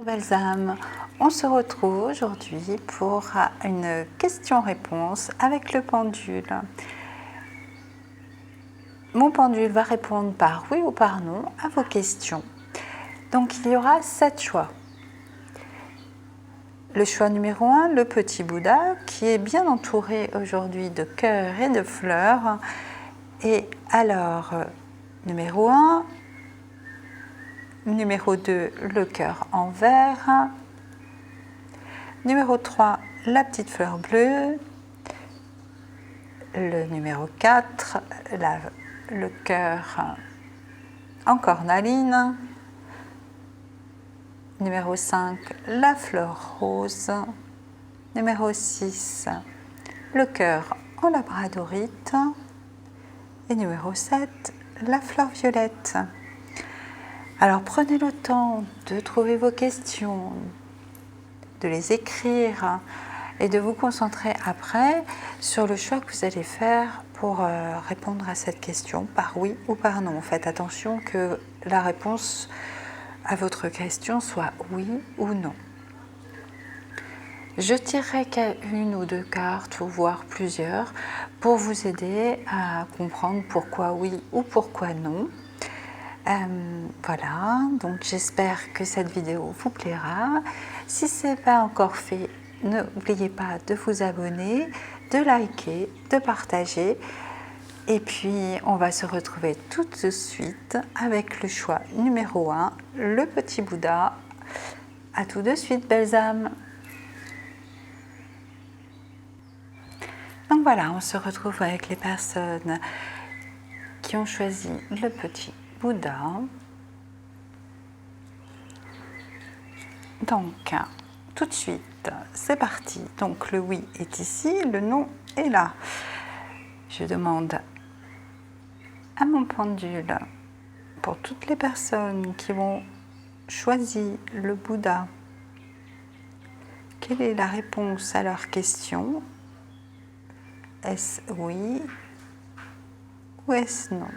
Belles âmes, on se retrouve aujourd'hui pour une question-réponse avec le pendule. Mon pendule va répondre par oui ou par non à vos questions. Donc il y aura 7 choix. Le choix numéro 1, le petit Bouddha, qui est bien entouré aujourd'hui de cœurs et de fleurs. Et alors, numéro 1, numéro 2, le cœur en verre. Numéro 3, la petite fleur bleue. Le numéro 4, le cœur en cornaline. Numéro 5, la fleur rose. Numéro 6, le cœur en labradorite. Et numéro 7, la fleur violette. Alors prenez le temps de trouver vos questions, de les écrire et de vous concentrer après sur le choix que vous allez faire pour répondre à cette question par oui ou par non. Faites attention que la réponse à votre question soit oui ou non. Je tirerai qu'une ou deux cartes, ou voire plusieurs, pour vous aider à comprendre pourquoi oui ou pourquoi non. Voilà, donc j'espère que cette vidéo vous plaira. Si ce n'est pas encore fait, n'oubliez pas de vous abonner, de liker, de partager. Et puis, on va se retrouver tout de suite avec le choix numéro 1, le petit Bouddha. À tout de suite, belles âmes. Donc voilà, on se retrouve avec les personnes qui ont choisi le petit Bouddha. Donc, tout de suite, c'est parti. Donc, le oui est ici, le non est là. Je demande à mon pendule, pour toutes les personnes qui ont choisi le Bouddha, quelle est la réponse à leur question? Est-ce oui ou est-ce non?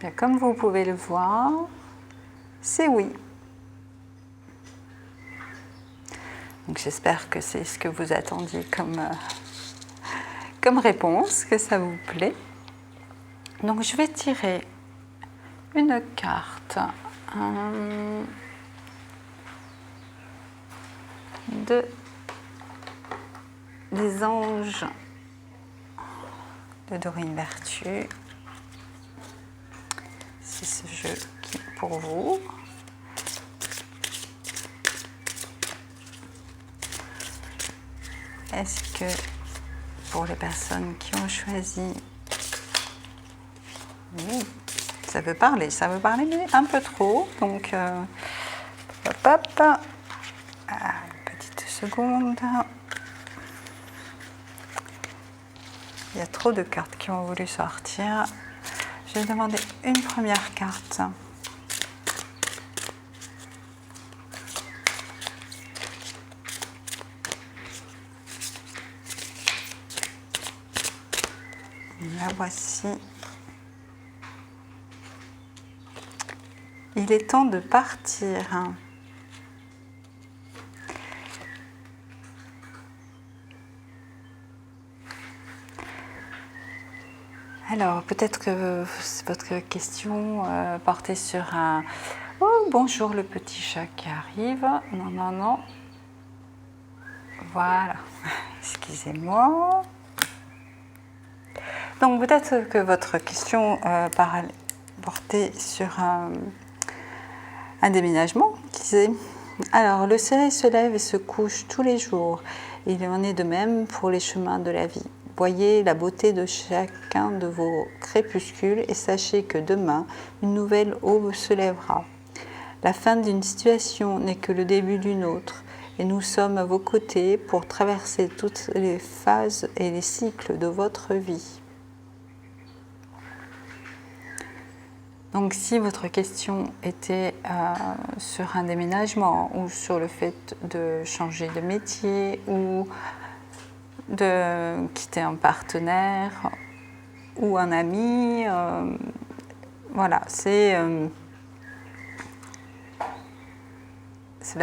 Bien, comme vous pouvez le voir, c'est oui. Donc j'espère que c'est ce que vous attendiez comme réponse, que ça vous plaît. Donc je vais tirer une carte des anges de Dorine Vertu. C'est ce jeu qui est pour vous. Est-ce que pour les personnes qui ont choisi, oui, ça veut parler mais un peu trop, donc hop, hop. Une petite seconde. Il y a trop de cartes qui ont voulu sortir. Je vais demander une première carte. La voici. Il est temps de partir. Alors, peut-être que votre question portait sur un « Oh, bonjour le petit chat qui arrive ». Non, non, non. Voilà. Excusez-moi. Donc, peut-être que votre question portait sur un déménagement. Alors, le soleil se lève et se couche tous les jours. Il en est de même pour les chemins de la vie. Voyez la beauté de chacun de vos crépuscules et sachez que demain, une nouvelle aube se lèvera. La fin d'une situation n'est que le début d'une autre, et nous sommes à vos côtés pour traverser toutes les phases et les cycles de votre vie. Donc si votre question était sur un déménagement ou sur le fait de changer de métier ou de quitter un partenaire ou un ami, voilà, cela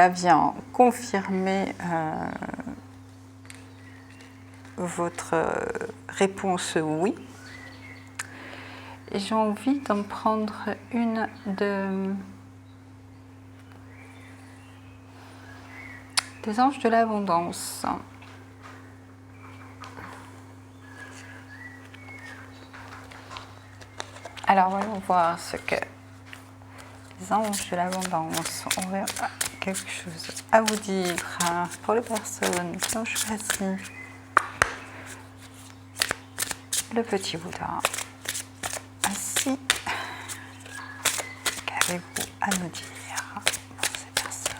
vient confirmer votre réponse oui. Et j'ai envie d'en prendre une des anges de l'abondance. Alors voyons voir ce que les anges de l'abondance ont quelque chose à vous dire pour les personnes qui ont choisi le petit Bouddha. Ainsi, qu'avez-vous à nous dire pour ces personnes?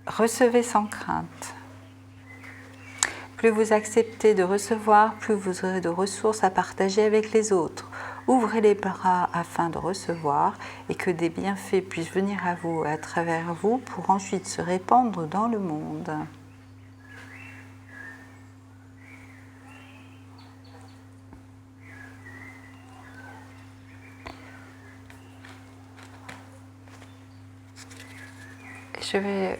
Recevez sans crainte. Plus vous acceptez de recevoir, plus vous aurez de ressources à partager avec les autres. Ouvrez les bras afin de recevoir et que des bienfaits puissent venir à vous et à travers vous pour ensuite se répandre dans le monde. Je vais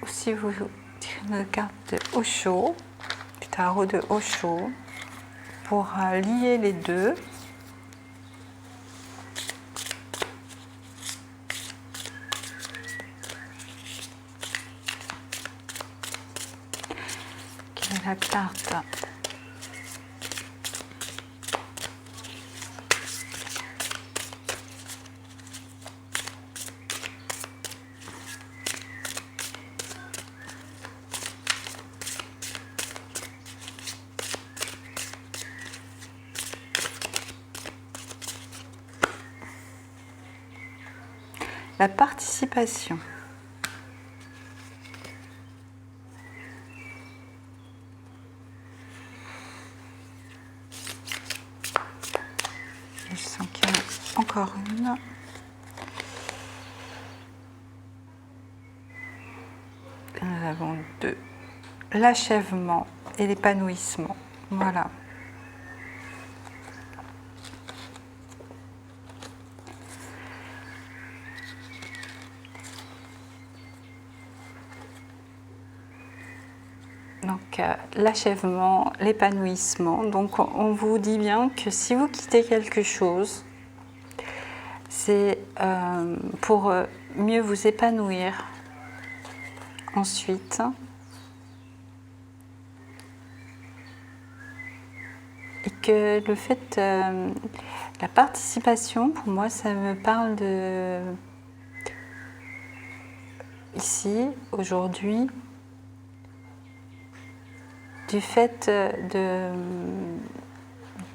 aussi vous tirer une carte de Osho, du tarot de Osho, pour lier les deux. Quelle est la carte ? La participation. Je sens qu'il y en a encore une. Nous avons deux. L'achèvement et l'épanouissement. Voilà. Donc l'achèvement, l'épanouissement. Donc on vous dit bien que si vous quittez quelque chose, c'est pour mieux vous épanouir ensuite. Et que le fait, la participation, pour moi, ça me parle de ici, aujourd'hui, du fait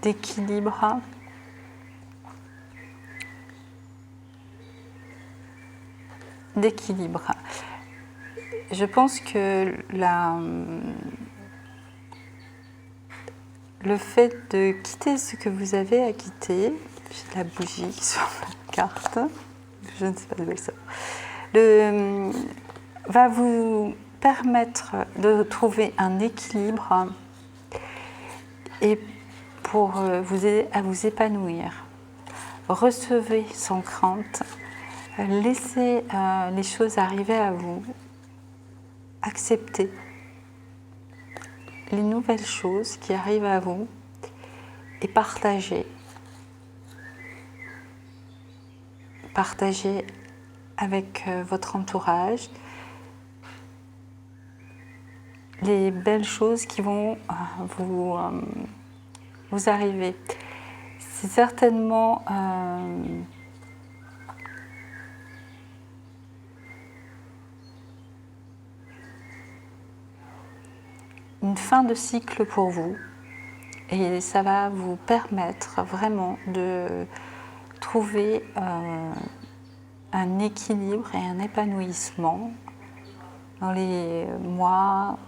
d'équilibre Je pense que le fait de quitter ce que vous avez à quitter, j'ai la bougie sur la carte, je ne sais pas d'où elle sort, va vous permettre de trouver un équilibre et pour vous aider à vous épanouir. Recevez sans crainte, laissez les choses arriver à vous, acceptez les nouvelles choses qui arrivent à vous et partagez. Partagez avec votre entourage les belles choses qui vont vous arriver. C'est certainement une fin de cycle pour vous et ça va vous permettre vraiment de trouver un équilibre et un épanouissement dans les mois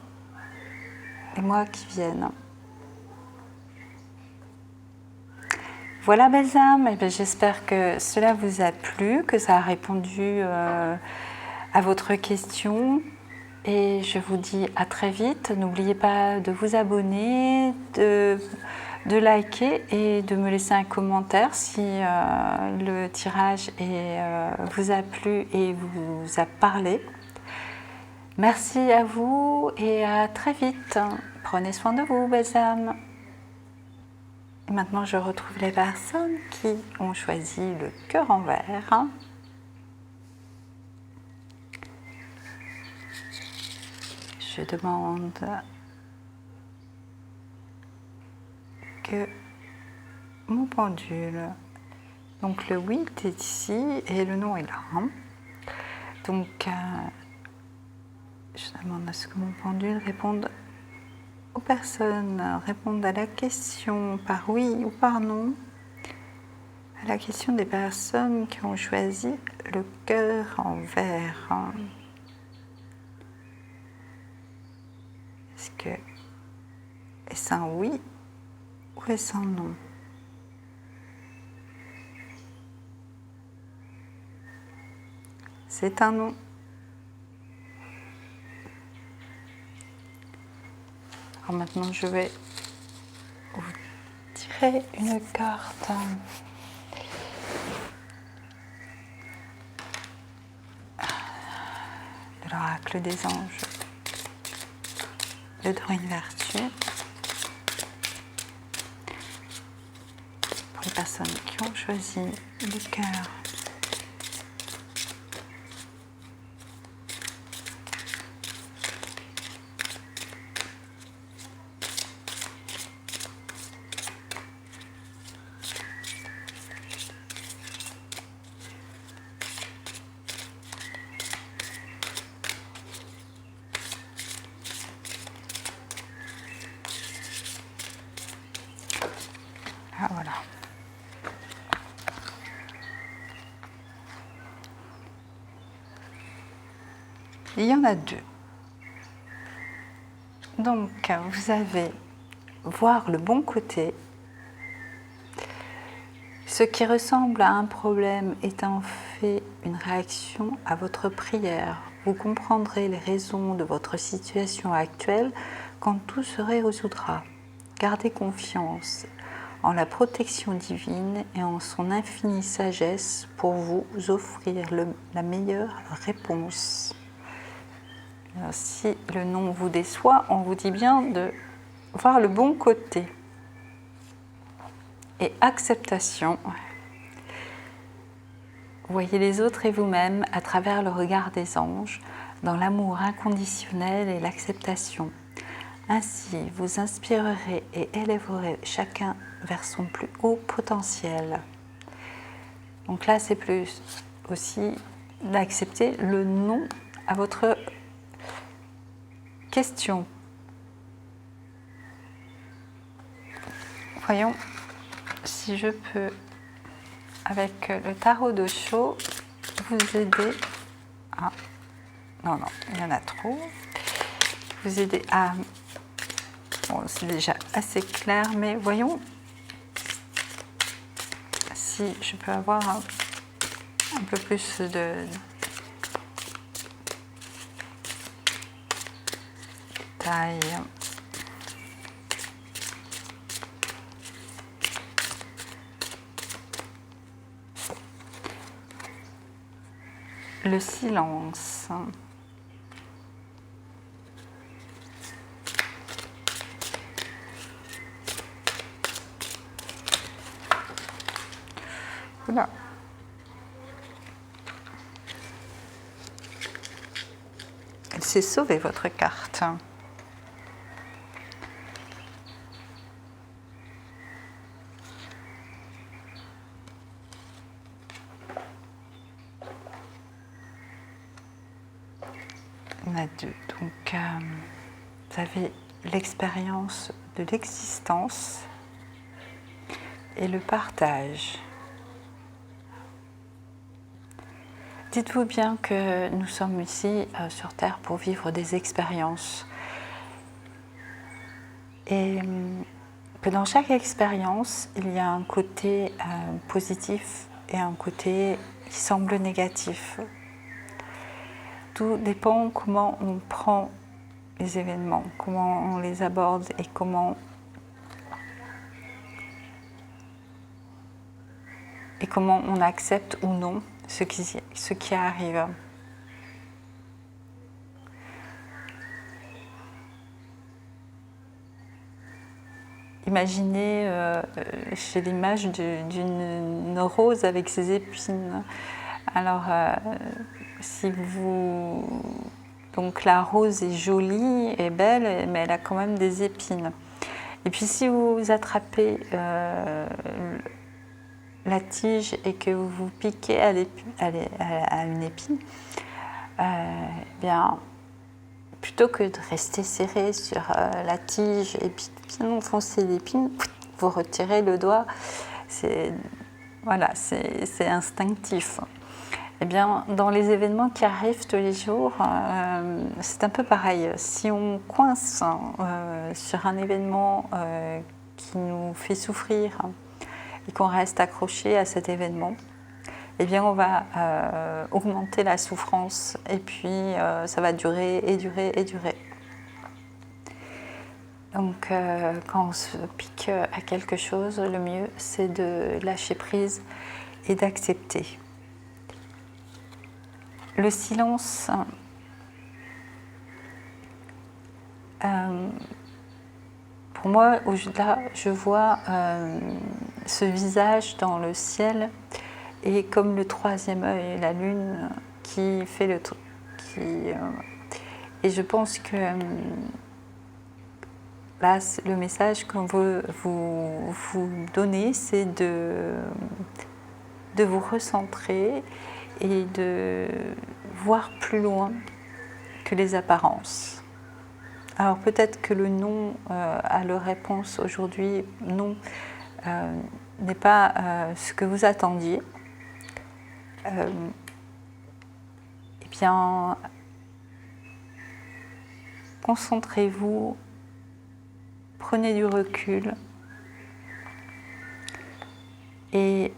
les mois qui viennent. Voilà, belles âmes, eh j'espère que cela vous a plu, que ça a répondu à votre question. Et je vous dis à très vite. N'oubliez pas de vous abonner, de liker et de me laisser un commentaire si le tirage vous a plu et vous a parlé. Merci à vous et à très vite. Prenez soin de vous, belles âmes. Et maintenant, je retrouve les personnes qui ont choisi le cœur en verre. Je demande que mon pendule, donc le 8 est ici et le nom est là. Donc, je demande à ce que mon pendule réponde aux personnes, réponde à la question par oui ou par non, à la question des personnes qui ont choisi le cœur en verre. Est-ce un oui ou est-ce un non? C'est un non. Alors maintenant, je vais vous tirer une carte de l'oracle des anges, le Dorine Vertu, pour les personnes qui ont choisi le cœur. Ah, voilà. Il y en a deux. Donc, vous avez voir le bon côté. Ce qui ressemble à un problème est en fait une réaction à votre prière. Vous comprendrez les raisons de votre situation actuelle quand tout se résoudra. Gardez confiance en la protection divine et en son infinie sagesse pour vous offrir la meilleure réponse. Alors, si le nom vous déçoit, on vous dit bien de voir le bon côté. Et acceptation. Voyez les autres et vous-même à travers le regard des anges, dans l'amour inconditionnel et l'acceptation. Ainsi, vous inspirerez et élèverez chacun vers son plus haut potentiel. Donc là, c'est plus aussi d'accepter le non à votre question. Voyons si je peux, avec le tarot d'Osho, vous aider à... Non, il y en a trop. Vous aider à... Bon, c'est déjà assez clair, mais voyons si je peux avoir un peu plus de taille. Le silence. Oula. Elle s'est sauvée, votre carte. On a deux. Donc, vous avez l'expérience de l'existence et le partage. Dites-vous bien que nous sommes ici sur Terre pour vivre des expériences. Et que dans chaque expérience, il y a un côté positif et un côté qui semble négatif. Tout dépend comment on prend les événements, comment on les aborde et comment on accepte ou non ce qui arrive. Imaginez, j'ai l'image d'une rose avec ses épines. Alors, donc la rose est jolie et belle, mais elle a quand même des épines. Et puis si vous attrapez la tige et que vous vous piquez à une épine, bien, plutôt que de rester serré sur la tige et puis bien enfoncer l'épine, vous retirez le doigt. C'est instinctif. Eh bien, dans les événements qui arrivent tous les jours, c'est un peu pareil. Si on coince sur un événement qui nous fait souffrir et qu'on reste accroché à cet événement, eh bien, on va augmenter la souffrance et puis ça va durer et durer et durer. Donc, quand on se pique à quelque chose, le mieux, c'est de lâcher prise et d'accepter. Le silence, pour moi, là, je vois ce visage dans le ciel et comme le troisième œil, la lune qui fait le truc. Et je pense que là, le message qu'on veut vous donner, c'est de vous recentrer et de voir plus loin que les apparences. Alors peut-être que le non à leur réponse aujourd'hui, non, n'est pas ce que vous attendiez. Eh bien, concentrez-vous, prenez du recul et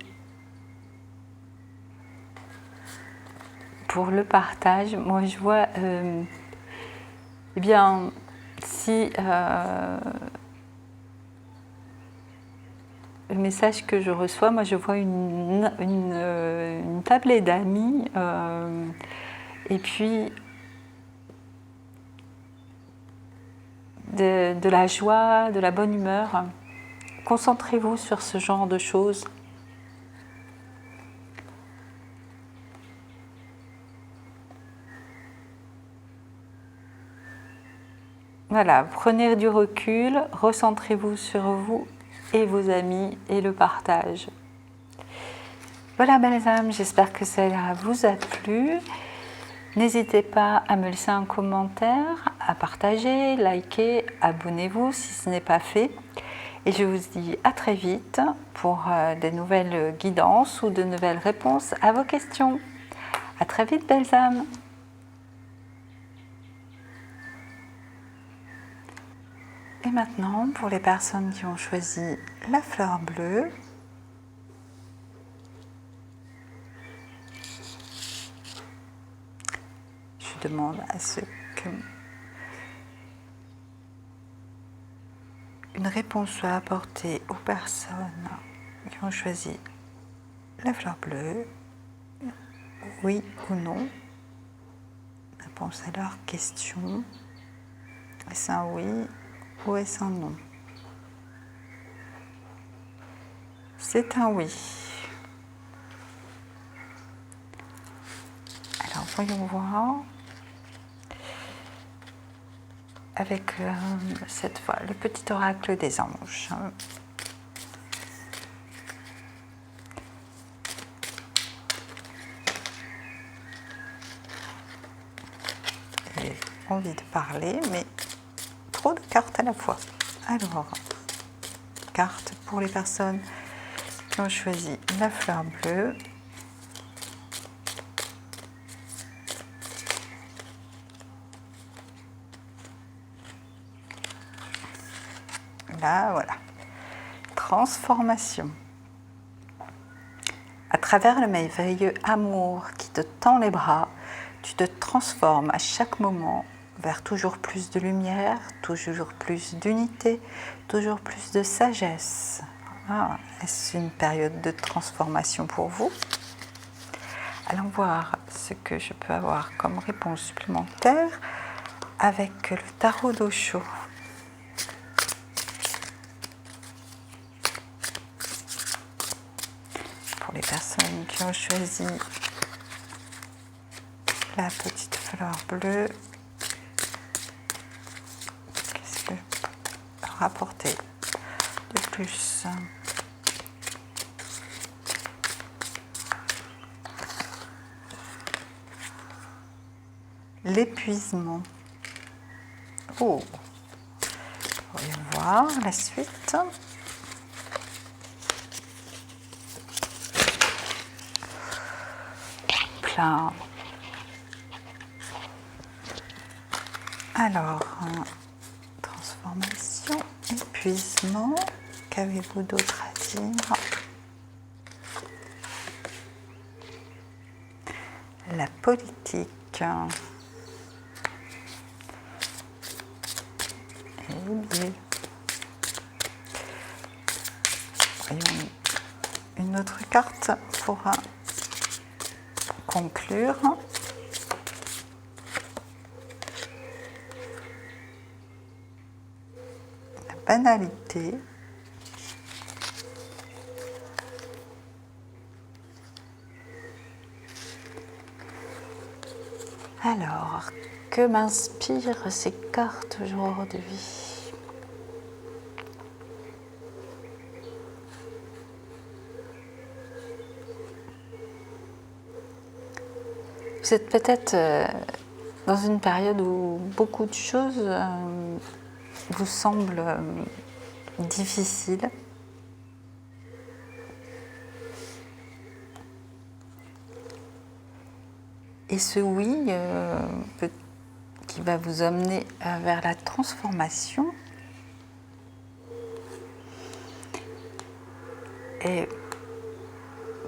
pour le partage, moi je vois, eh bien, si le message que je reçois, moi je vois une tablée d'amis et puis de la joie, de la bonne humeur. Concentrez-vous sur ce genre de choses. Voilà, prenez du recul, recentrez-vous sur vous et vos amis et le partage. Voilà, belles âmes, j'espère que cela vous a plu. N'hésitez pas à me laisser un commentaire, à partager, liker, abonnez-vous si ce n'est pas fait. Et je vous dis à très vite pour de nouvelles guidances ou de nouvelles réponses à vos questions. À très vite, belles âmes. Et maintenant, pour les personnes qui ont choisi la fleur bleue, je demande à ce que une réponse soit apportée aux personnes qui ont choisi la fleur bleue, oui ou non. Réponse à leur question. Est-ce un oui ou est-ce un non? C'est un oui. Alors voyons voir avec cette fois le petit oracle des anges. J'ai envie de parler, mais trop de cartes à la fois. Alors, carte pour les personnes qui ont choisi la fleur bleue. là, voilà. Transformation. À travers le merveilleux amour qui te tend les bras, tu te transformes à chaque moment vers toujours plus de lumière, toujours plus d'unité, toujours plus de sagesse. Ah, est-ce une période de transformation pour vous? Allons voir ce que je peux avoir comme réponse supplémentaire avec le tarot d'Osho. Pour les personnes qui ont choisi la petite fleur bleue, qu'est-ce que je peux rapporter de plus? L'épuisement. Oh, voyons voir la suite. Plein. Alors, transformation, épuisement. Qu'avez-vous d'autre à dire? La politique. Et bien, voyons une autre carte pour conclure. La banalité. Alors, que m'inspirent ces cartes aujourd'hui? Vous êtes peut-être dans une période où beaucoup de choses vous semblent difficiles. Et ce oui qui va vous emmener vers la transformation. Et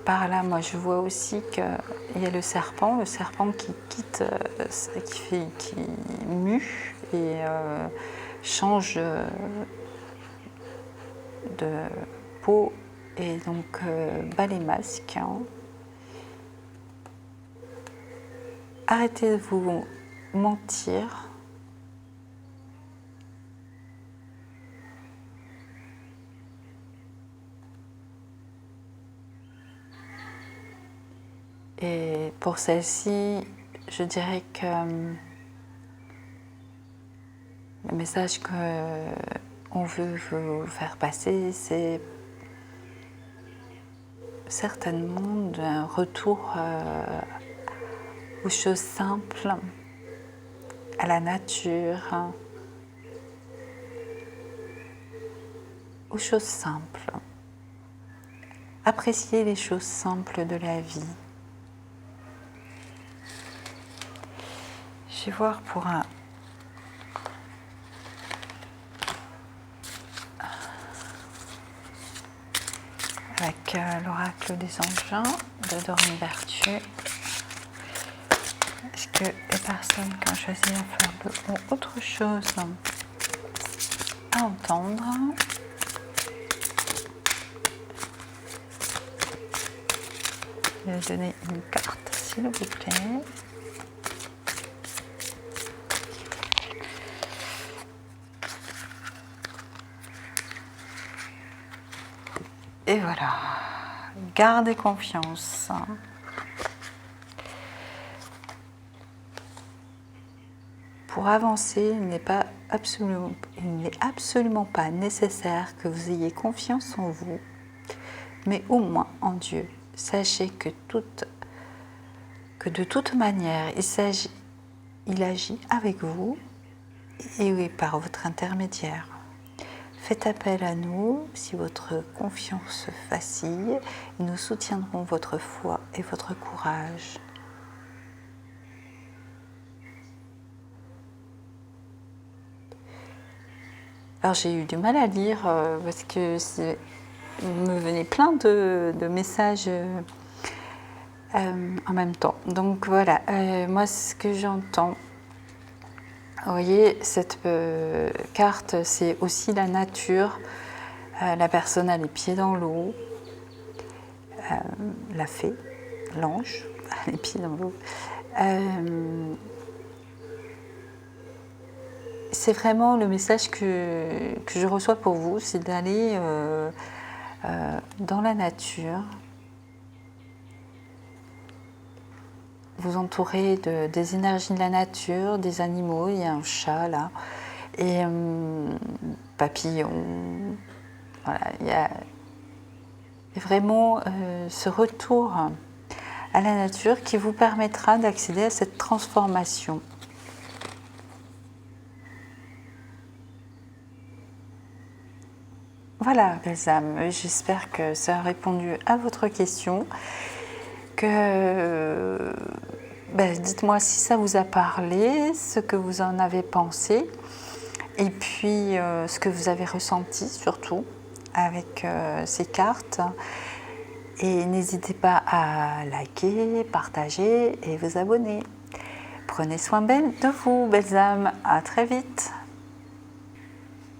par là, moi, je vois aussi qu'il y a le serpent qui quitte, qui mue et change de peau et donc bat les masques. Hein. Arrêtez de vous mentir. Et pour celle-ci, je dirais que le message qu'on veut vous faire passer, c'est certainement un retour aux choses simples, à la nature, aux choses simples. Appréciez les choses simples de la vie. Je vais voir pour avec l'oracle des anges de Dorine Vertu. Est-ce que les personnes qui ont choisi la fleur bleue ont autre chose à entendre? Je vais donner une carte, s'il vous plaît. Et voilà, gardez confiance. Pour avancer, il n'est absolument pas nécessaire que vous ayez confiance en vous, mais au moins en Dieu. Sachez que de toute manière, il agit avec vous et oui, par votre intermédiaire. Faites appel à nous si votre confiance vacille et nous soutiendrons votre foi et votre courage. Alors j'ai eu du mal à lire parce que il me venait plein de messages en même temps. Donc voilà, moi ce que j'entends, vous voyez, cette carte, c'est aussi la nature. La personne a les pieds dans l'eau, la fée, l'ange, a les pieds dans l'eau. C'est vraiment le message que je reçois pour vous, c'est d'aller dans la nature, vous entourer des énergies de la nature, des animaux, il y a un chat là, et papillon, voilà, il y a vraiment ce retour à la nature qui vous permettra d'accéder à cette transformation. Voilà, les âmes, j'espère que ça a répondu à votre question. Dites-moi si ça vous a parlé, ce que vous en avez pensé, et puis ce que vous avez ressenti surtout avec ces cartes. Et n'hésitez pas à liker, partager et vous abonner. Prenez soin de vous, belles âmes. À très vite.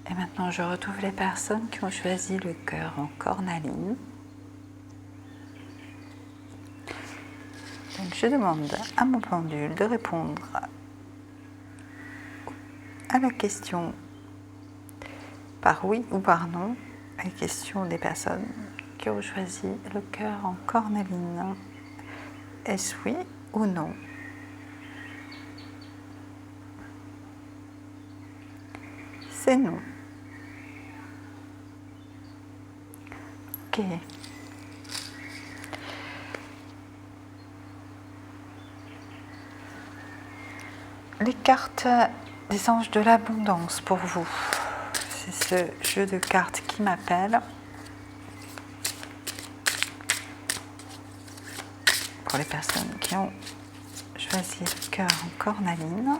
Et maintenant, je retrouve les personnes qui ont choisi le cœur en cornaline. Donc, je demande à mon pendule de répondre à la question par oui ou par non, à la question des personnes qui ont choisi le cœur en cornaline. Est-ce oui ou non? C'est non. Ok. Les cartes des anges de l'abondance pour vous. C'est ce jeu de cartes qui m'appelle. Pour les personnes qui ont choisi le cœur en cornaline.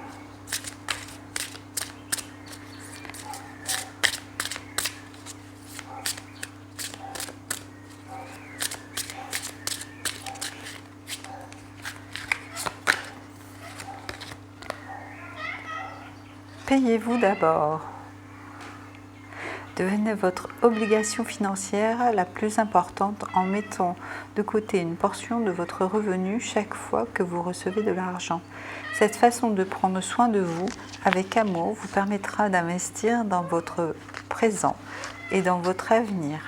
Payez-vous d'abord. Devenez votre obligation financière la plus importante en mettant de côté une portion de votre revenu chaque fois que vous recevez de l'argent. Cette façon de prendre soin de vous avec amour vous permettra d'investir dans votre présent et dans votre avenir.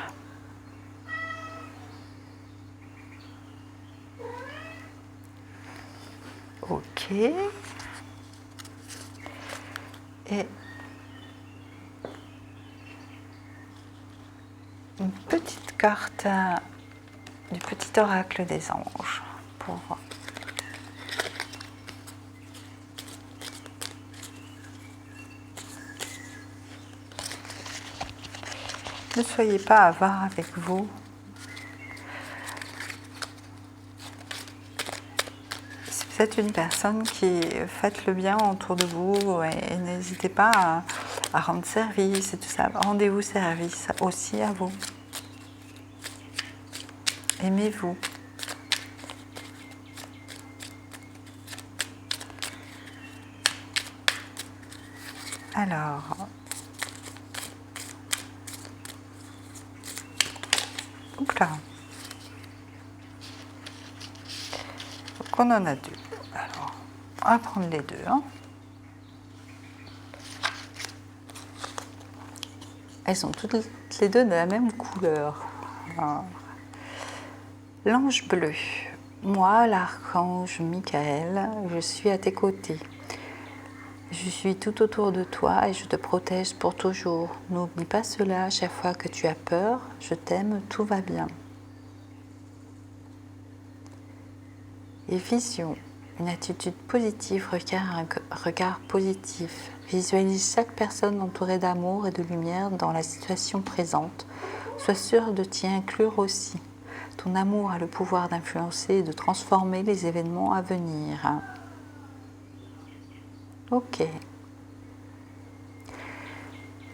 Ok. Et une petite carte du petit oracle des anges pour ne soyez pas avare avec vous. Si vous êtes une personne qui faites le bien autour de vous et n'hésitez pas à rendre service et tout ça, rendez-vous service aussi à vous. Aimez-vous. Alors, donc là, donc on en a deux. Alors, on va prendre les deux. Elles sont toutes les deux de la même couleur. L'ange bleu. Moi, l'archange Michael, je suis à tes côtés. Je suis tout autour de toi et je te protège pour toujours. N'oublie pas cela à chaque fois que tu as peur. Je t'aime, tout va bien. Et vision. Une attitude positive requiert un regard positif. Visualise chaque personne entourée d'amour et de lumière dans la situation présente. Sois sûr de t'y inclure aussi. Ton amour a le pouvoir d'influencer et de transformer les événements à venir. Ok.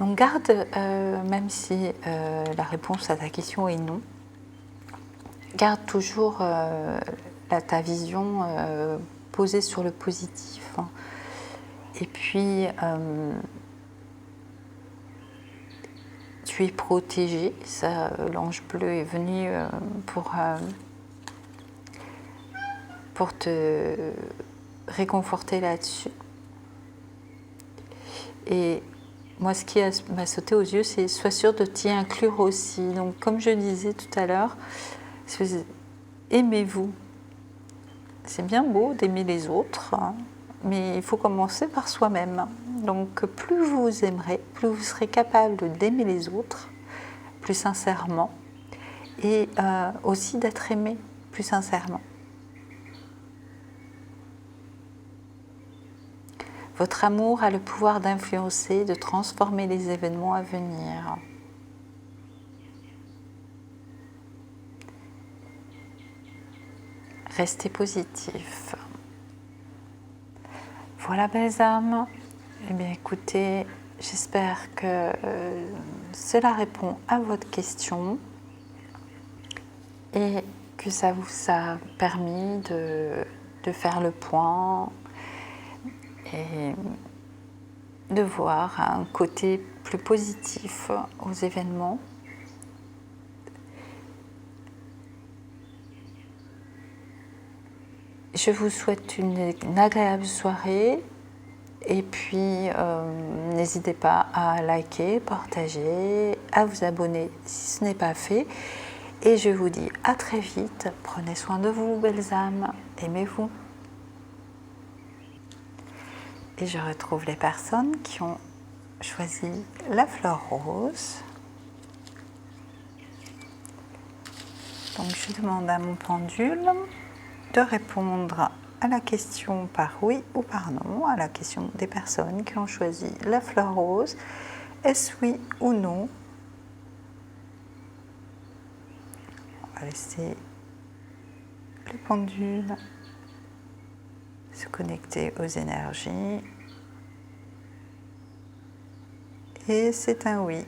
Donc garde, même si la réponse à ta question est non, garde toujours ta vision posée sur le positif. Et puis, tu es protégé. Ça, l'ange bleu est venu pour te réconforter là-dessus. Et moi, ce qui m'a sauté aux yeux, c'est sois sûr de t'y inclure aussi. Donc, comme je disais tout à l'heure, aimez-vous. C'est bien beau d'aimer les autres, hein, mais il faut commencer par soi-même. Donc, plus vous vous aimerez, plus vous serez capable d'aimer les autres plus sincèrement et aussi d'être aimé plus sincèrement. Votre amour a le pouvoir d'influencer, de transformer les événements à venir. Restez positif. Voilà, belles âmes. Eh bien, écoutez, j'espère que cela répond à votre question et que ça vous a permis de faire le point et de voir un côté plus positif aux événements. Je vous souhaite une agréable soirée et puis n'hésitez pas à liker, partager, à vous abonner si ce n'est pas fait. Et je vous dis à très vite. Prenez soin de vous, belles âmes. Aimez-vous. Et je retrouve les personnes qui ont choisi la fleur rose. Donc je demande à mon pendule de répondre à la question par oui ou par non, à la question des personnes qui ont choisi la fleur rose. Est-ce oui ou non? On va laisser le pendule se connecter aux énergies. Et c'est un oui.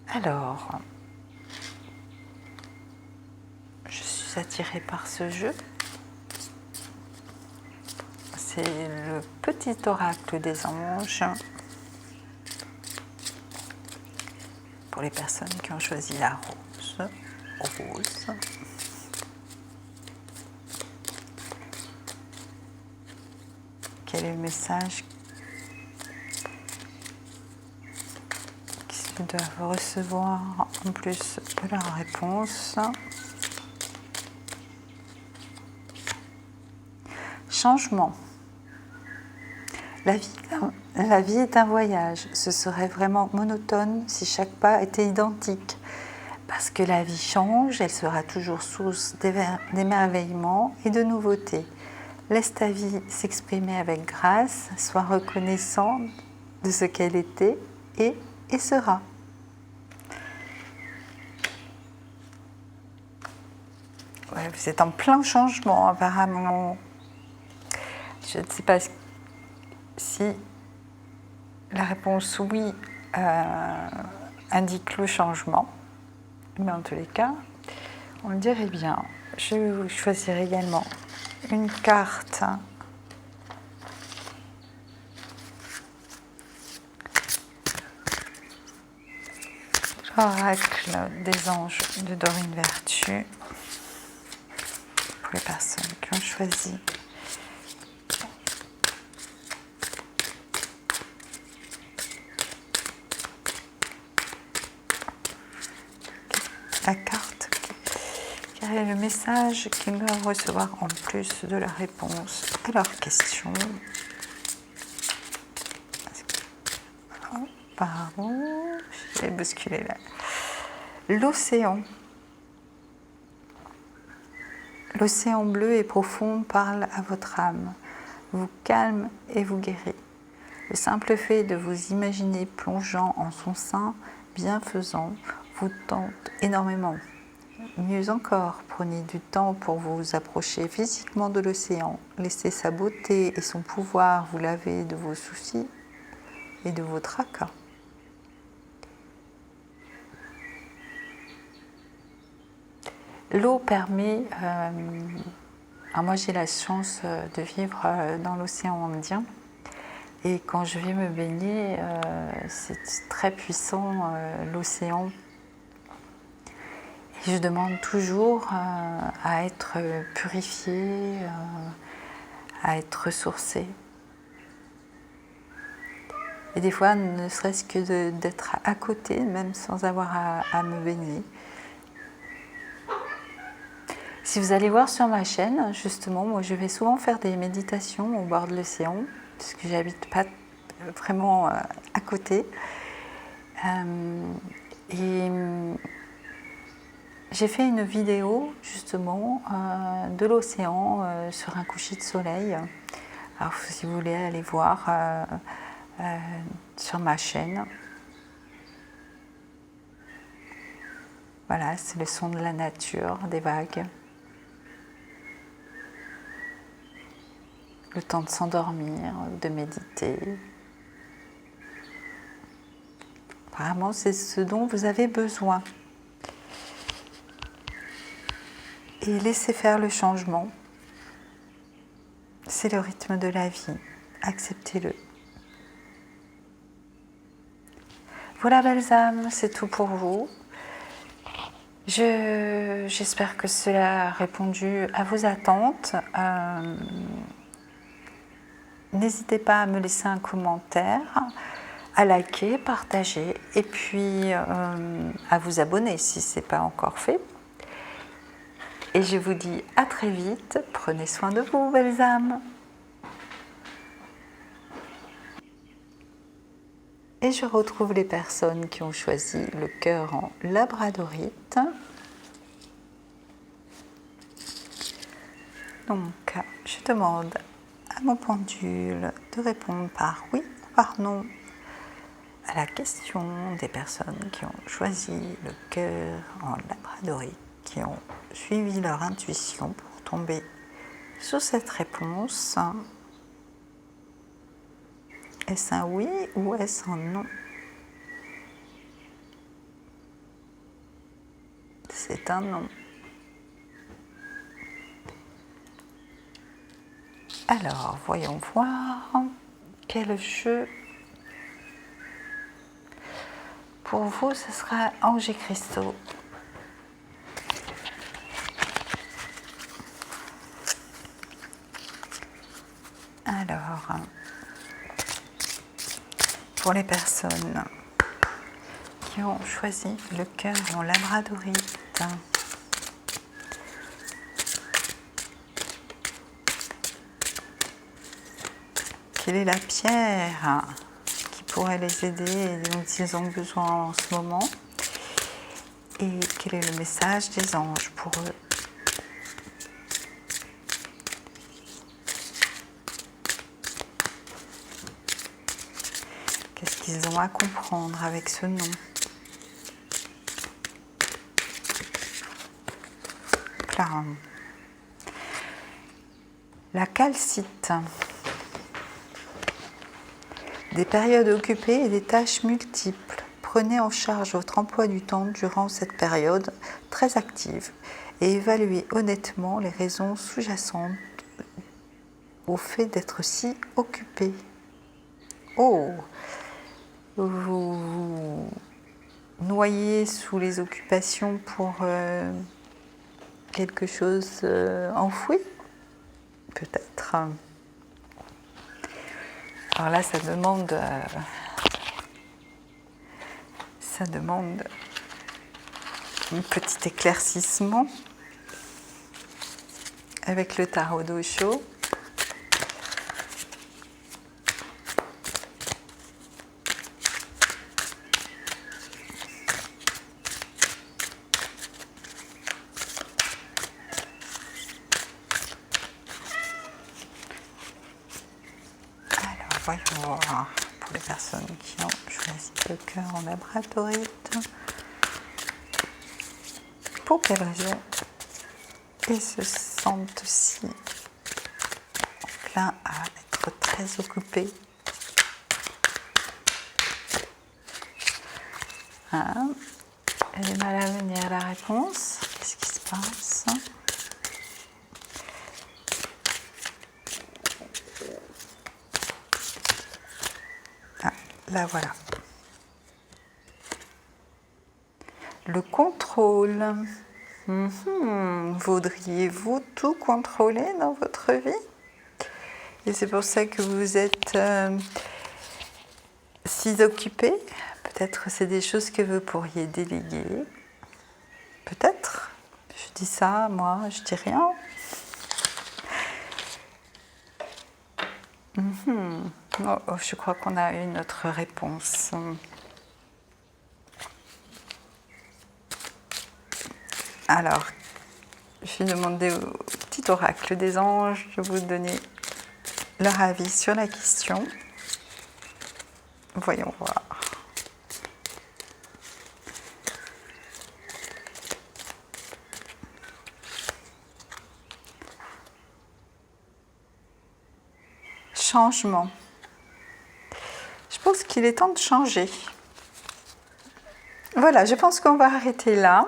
Alors, je suis attirée par ce jeu. C'est le petit oracle des anges pour les personnes qui ont choisi la rose. Quel est le message qu'ils doivent recevoir en plus de leur réponse? Changement. La vie est un voyage. Ce serait vraiment monotone si chaque pas était identique. Parce que la vie change, elle sera toujours source d'émerveillement et de nouveautés. Laisse ta vie s'exprimer avec grâce, sois reconnaissant de ce qu'elle était et sera. Ouais, vous êtes en plein changement apparemment. Je ne sais pas si la réponse oui indique le changement, mais en tous les cas, on le dirait bien. Je vais choisir également une carte l'oracle des anges de Dorine Vertu pour les personnes qui ont choisi la carte. Quel est le message qu'ils doivent recevoir en plus de la réponse à leurs questions? Pardon, j'ai bousculé là. L'océan. L'océan bleu et profond parle à votre âme, vous calme et vous guérit. Le simple fait de vous imaginer plongeant en son sein bienfaisant vous tente énormément. Mieux encore, prenez du temps pour vous approcher physiquement de l'océan. Laissez sa beauté et son pouvoir vous laver de vos soucis et de vos tracas. L'eau permet, alors moi j'ai la chance de vivre dans l'océan Indien et quand je vais me baigner, c'est très puissant l'océan. Et je demande toujours à être purifiée, à être ressourcée. Et des fois, ne serait-ce que d'être à côté, même sans avoir à me baigner. Si vous allez voir sur ma chaîne, justement, moi je vais souvent faire des méditations au bord de l'océan, parce que j'habite pas vraiment à côté. Et j'ai fait une vidéo justement de l'océan sur un coucher de soleil. Alors si vous voulez aller voir sur ma chaîne. Voilà, c'est le son de la nature, des vagues. Le temps de s'endormir, de méditer. Apparemment, c'est ce dont vous avez besoin. Et laissez faire le changement. C'est le rythme de la vie. Acceptez-le. Voilà, belles âmes, c'est tout pour vous. J'espère que cela a répondu à vos attentes. N'hésitez pas à me laisser un commentaire, à liker, partager et puis à vous abonner si ce n'est pas encore fait. Et je vous dis à très vite. Prenez soin de vous, belles âmes. Et je retrouve les personnes qui ont choisi le cœur en labradorite. Donc, je demande à mon pendule de répondre par oui ou par non à la question des personnes qui ont choisi le cœur en labradorite, qui ont suivi leur intuition pour tomber sur cette réponse. Est-ce un oui ou est-ce un non? C'est un non. Alors, voyons voir quel jeu. Pour vous, ce sera Anges et Cristaux. Alors, pour les personnes qui ont choisi le cœur en labradorite, quelle est la pierre qui pourrait les aider et dont ils ont besoin en ce moment? Et quel est le message des anges pour eux? Qu'est-ce qu'ils ont à comprendre avec ce nom? Là, la calcite. Des périodes occupées et des tâches multiples. Prenez en charge votre emploi du temps durant cette période très active et évaluez honnêtement les raisons sous-jacentes au fait d'être si occupé. Oh, vous vous noyez sous les occupations pour quelque chose enfoui, peut-être. Alors là, ça demande un petit éclaircissement avec le tarot d'Osho. Voyons voir pour les personnes qui ont choisi le cœur en labradorite. pour quelle raison ils se sentent aussi pleins à être très occupés. Hein? Elle est mal à venir la réponse. Qu'est-ce qui se passe? Ah, là voilà. Le contrôle. Voudriez-vous tout contrôler dans votre vie? Et c'est pour ça que vous êtes si occupé. Peut-être c'est des choses que vous pourriez déléguer. Peut-être. Je dis ça, moi, je dis rien. Oh, je crois qu'on a eu notre réponse. Alors, je vais demander au petit oracle des anges de vous donner leur avis sur la question. Voyons voir. Changement. Je pense qu'il est temps de changer. Voilà, je pense qu'on va arrêter là.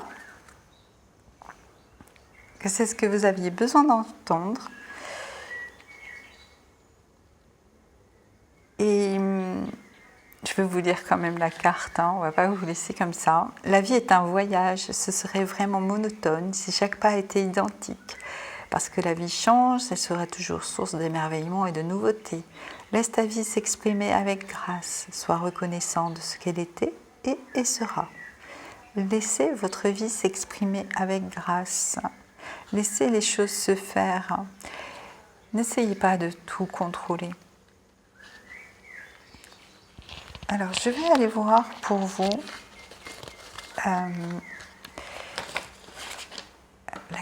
Que c'est ce que vous aviez besoin d'entendre. Et je vais vous lire quand même la carte, hein, on ne va pas vous laisser comme ça. La vie est un voyage, ce serait vraiment monotone si chaque pas était identique. Parce que la vie change, elle sera toujours source d'émerveillement et de nouveautés. Laisse ta vie s'exprimer avec grâce, sois reconnaissant de ce qu'elle était et sera. Laissez votre vie s'exprimer avec grâce. Laissez les choses se faire. N'essayez pas de tout contrôler. Alors, je vais aller voir pour vous la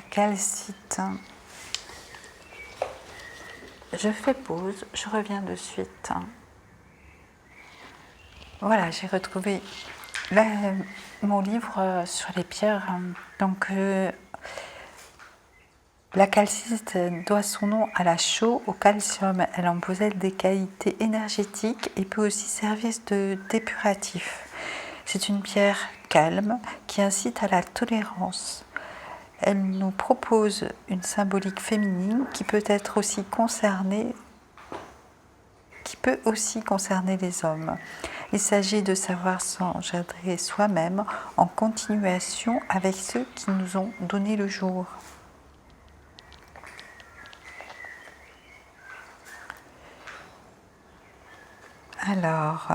calcite. Je fais pause, je reviens de suite. Voilà, j'ai retrouvé mon livre sur les pierres. Donc, la calcite doit son nom à la chaux, au calcium. Elle en possède des qualités énergétiques et peut aussi servir de dépuratif. C'est une pierre calme qui incite à la tolérance. Elle nous propose une symbolique féminine qui peut aussi concerner les hommes. Il s'agit de savoir s'engendrer soi-même en continuation avec ceux qui nous ont donné le jour. Alors,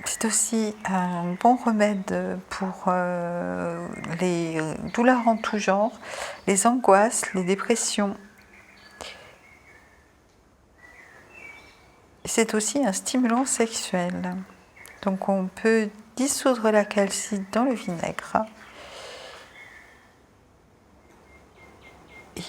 c'est aussi un bon remède pour les douleurs en tout genre, les angoisses, les dépressions. C'est aussi un stimulant sexuel. Donc on peut dissoudre la calcite dans le vinaigre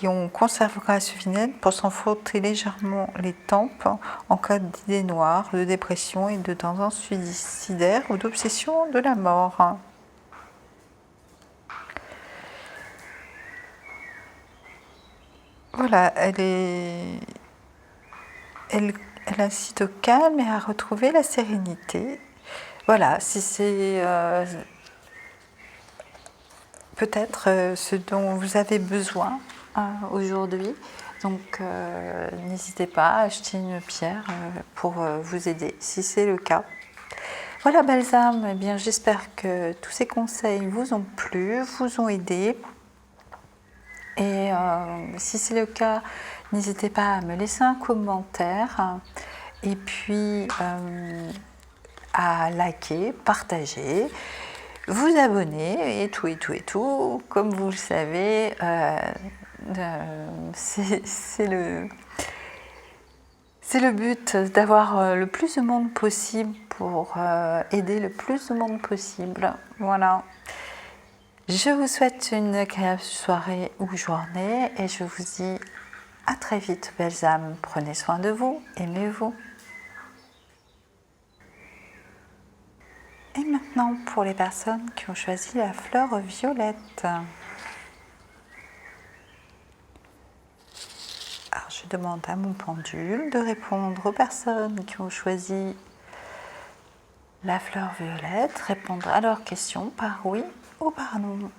et on conservera ce vinaigre pour s'en frotter légèrement les tempes en cas d'idées noires, de dépression et de tendance suicidaire ou d'obsession de la mort. Voilà, elle incite au calme et à retrouver la sérénité. Voilà, si c'est peut-être ce dont vous avez besoin aujourd'hui. Donc n'hésitez pas à acheter une pierre pour vous aider si c'est le cas. Voilà Balsam, eh bien, j'espère que tous ces conseils vous ont plu, vous ont aidé. Et si c'est le cas, n'hésitez pas à me laisser un commentaire et puis à liker, partager, vous abonner et tout. Comme vous le savez, c'est le but d'avoir le plus de monde possible pour aider le plus de monde possible. Voilà. Je vous souhaite une agréable soirée ou journée et je vous dis à très vite, belles âmes. Prenez soin de vous, aimez-vous. Et maintenant, pour les personnes qui ont choisi la fleur violette. Alors, je demande à mon pendule de répondre aux personnes qui ont choisi la fleur violette, répondre à leurs questions par oui ou par non. Donc,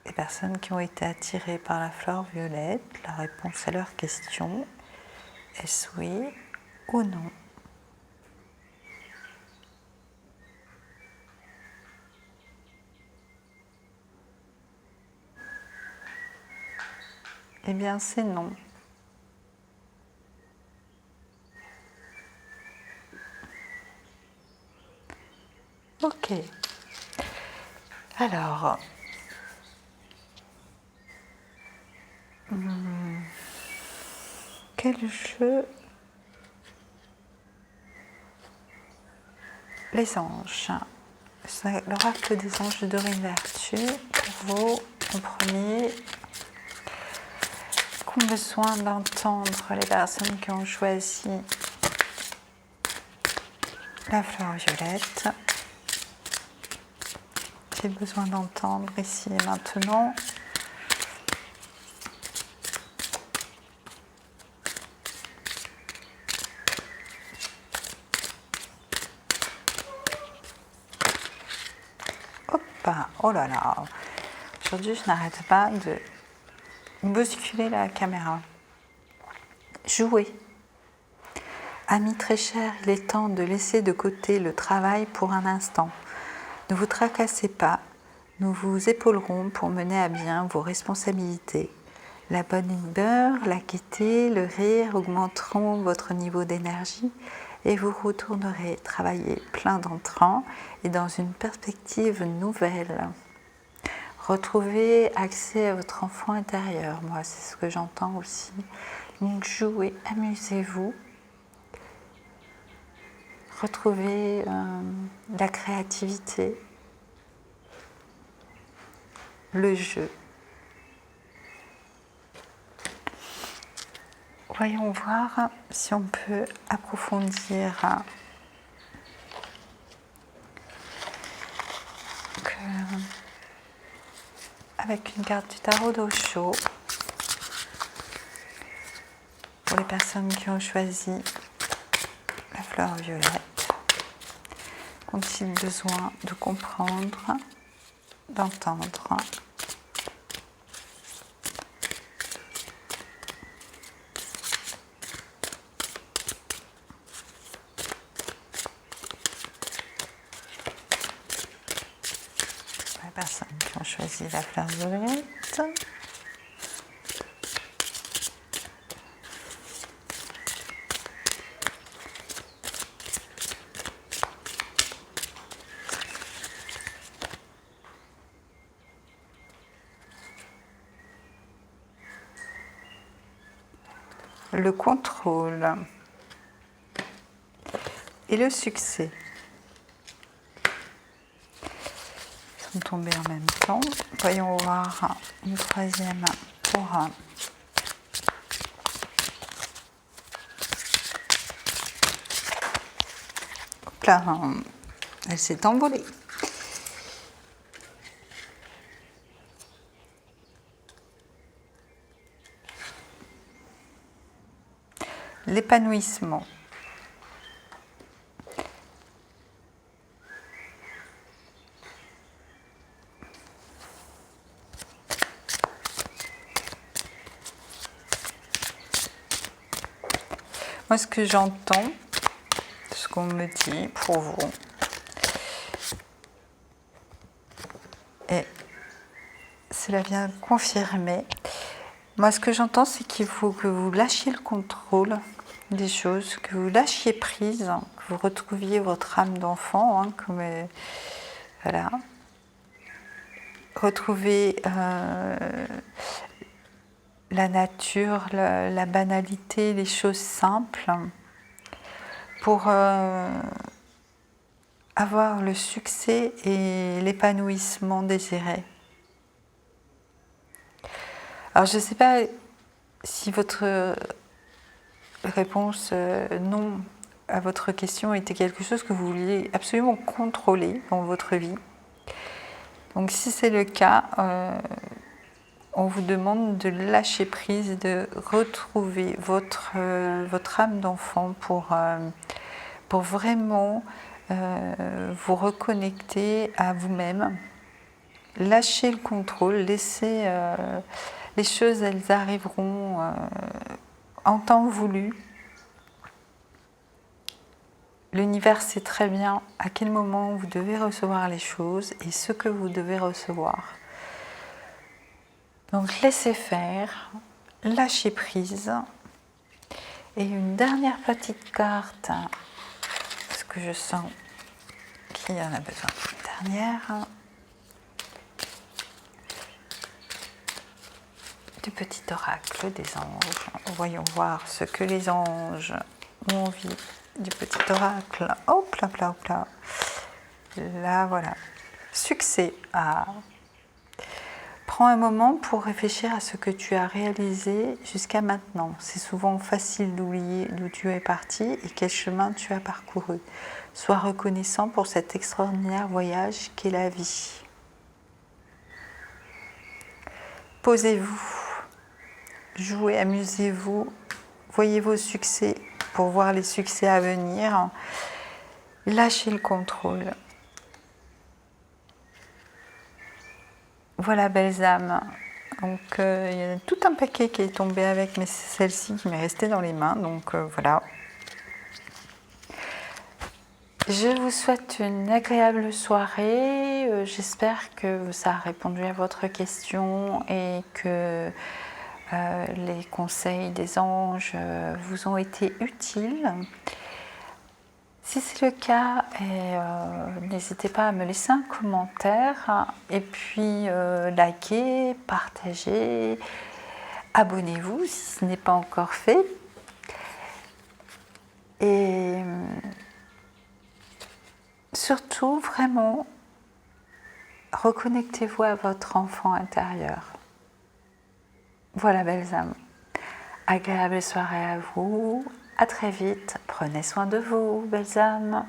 les personnes qui ont été attirées par la fleur violette, la réponse à leurs questions, est-ce oui ou non? Eh bien, c'est non. Ok. Alors, quel jeu? Les anges. C'est l'oracle des anges de Dorine Vertu pour vous, en premier, qui ont besoin d'entendre les personnes qui ont choisi la fleur violette. J'ai besoin d'entendre ici et maintenant. Hop, oh là là, aujourd'hui je n'arrête pas de bousculer la caméra. Jouer. Amis très chers, il est temps de laisser de côté le travail pour un instant. Ne vous tracassez pas, nous vous épaulerons pour mener à bien vos responsabilités. La bonne humeur, la gaieté, le rire augmenteront votre niveau d'énergie et vous retournerez travailler plein d'entrain et dans une perspective nouvelle. Retrouvez accès à votre enfant intérieur, moi c'est ce que j'entends aussi. Donc jouez, amusez-vous. Retrouvez la créativité, le jeu. Voyons voir si on peut approfondir avec une carte du tarot d'Osho pour les personnes qui ont choisi la fleur violette. Ont-ils besoin de comprendre, d'entendre ? Les personnes qui ont choisi la fleur violette. Le contrôle et le succès sont tombés en même temps. Voyons voir une troisième pour hop là, elle s'est envolée. L'épanouissement. Moi, ce que j'entends, ce qu'on me dit pour vous, et cela vient confirmer. Moi, ce que j'entends, c'est qu'il faut que vous lâchiez le contrôle des choses, que vous lâchiez prise, que vous retrouviez votre âme d'enfant, voilà. Retrouver la nature, la banalité, les choses simples, pour avoir le succès et l'épanouissement désiré. Alors je ne sais pas si votre réponse non à votre question était quelque chose que vous vouliez absolument contrôler dans votre vie. Donc si c'est le cas, on vous demande de lâcher prise, de retrouver votre âme d'enfant pour vraiment vous reconnecter à vous-même. Lâchez le contrôle, laissez les choses, elles arriveront en temps voulu. L'univers sait très bien à quel moment vous devez recevoir les choses et ce que vous devez recevoir. Donc laissez faire, lâchez prise. Et une dernière petite carte, parce que je sens qu'il y en a besoin. Dernière. Du petit oracle des anges. Voyons voir ce que les anges ont envie du petit oracle. Hop là, hop là, hop là. Là, voilà. Succès. Ah. Prends un moment pour réfléchir à ce que tu as réalisé jusqu'à maintenant. C'est souvent facile d'oublier d'où tu es parti et quel chemin tu as parcouru. Sois reconnaissant pour cet extraordinaire voyage qu'est la vie. Posez-vous, jouez, amusez-vous, voyez vos succès pour voir les succès à venir. Lâchez le contrôle. Voilà, belles âmes. Donc, il y a tout un paquet qui est tombé avec, mais c'est celle-ci qui m'est restée dans les mains. Donc, voilà. Je vous souhaite une agréable soirée. J'espère que ça a répondu à votre question et que les conseils des anges vous ont été utiles. Si c'est le cas, n'hésitez pas à me laisser un commentaire et puis likez, partagez, abonnez-vous si ce n'est pas encore fait. Et surtout, vraiment, reconnectez-vous à votre enfant intérieur. Voilà, belles âmes. Agréable soirée à vous. À très vite. Prenez soin de vous, belles âmes.